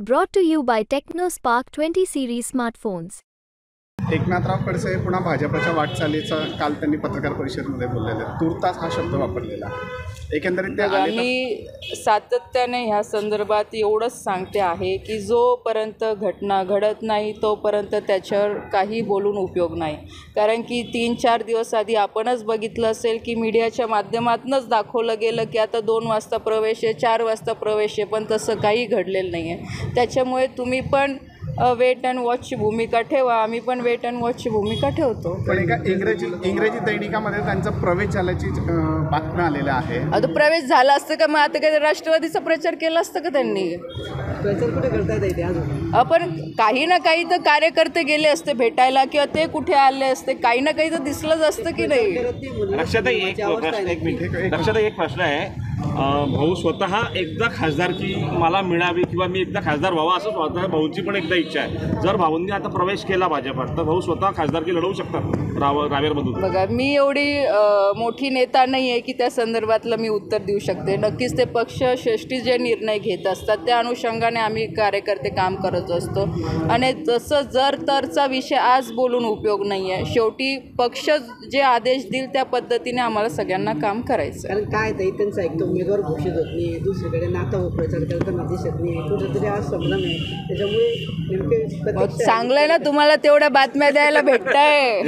Brought to you by TechnoSpark 20 series smartphones. Eknathrao Khadse पुन्हा भाजपच्या वाटचालीचं काल त्यांनी पत्रकार परिषदेमध्ये बोललेले तुर्तास हा शब्द वापरलेला एकंदरीत ते मी सातत्याने ह्या संदर्भात एवढंच सांगते आहे की जोपर्यंत घटना घडत नाही तोपर्यंत त्याच्यावर काही बोलून उपयोग नाही. कारण की 3-4 दिवस आधी आपणच बघितलं असेल की मीडियाच्या माध्यमातूनच दाखवलं गेलं की आता 2 वाजता प्रवेश आहे, 4 वाजता प्रवेश आहे, पण तसं काही घडलेलं नाही आहे. त्याच्यामुळे तुम्ही पण वेट अँड वॉचची भूमिका ठेवा, आम्ही पण वेट अँड वॉचची भूमिका ठेवतो. पण एका इंग्रजी दैनिकामध्ये त्यांचा प्रवेश झाल्याची बातम्या आलेल्या आहे. आता प्रवेश झाला असतं का मग आता काय राष्ट्रवादीचा प्रचार केला असतं का त्यांनी? प्रचार कुठे करता येते अजून? आपण काही ना काही तर कार्यकर्ते गेले असते भेटायला किंवा ते कुठे आले असते, काही ना काही तर दिसलंच असतं की नाही. लक्षात एक प्रश्न आहे. भाऊ स्वतः एकदा खासदारकी मला मिळावी किंवा मी एकदा खासदार व्हावा असं स्वतः भाऊंची पण एकदा इच्छा आहे. जर भाऊंनी आता प्रवेश केला भाजपात तर भाऊ स्वतः खासदारकी लढवू शकतात रावेरमधून. बघा, मी एवढी मोठी नेता नाही आहे की त्या संदर्भातलं मी उत्तर देऊ शकते. नक्कीच ते पक्षश्रेष्ठी जे निर्णय घेत असतात त्या अनुषंगाने आम्ही कार्यकर्ते काम करत असतो. आणि जसं जर तरचा विषय आज बोलून उपयोग नाही आहे. शेवटी पक्ष जे आदेश देईल त्या पद्धतीने आम्हाला सगळ्यांना काम करायचं. कारण काय ते त्यांचं ऐकतो उमेदवार घोषित होत नाही, दुसरीकडे नाता प्रचार करताना दिसत नाही, कुठेतरी आज संभ्रम आहे. त्याच्यामुळे नेमके चांगलं आहे ना, तुम्हाला तेवढ्या बातम्या द्यायला भेटताय.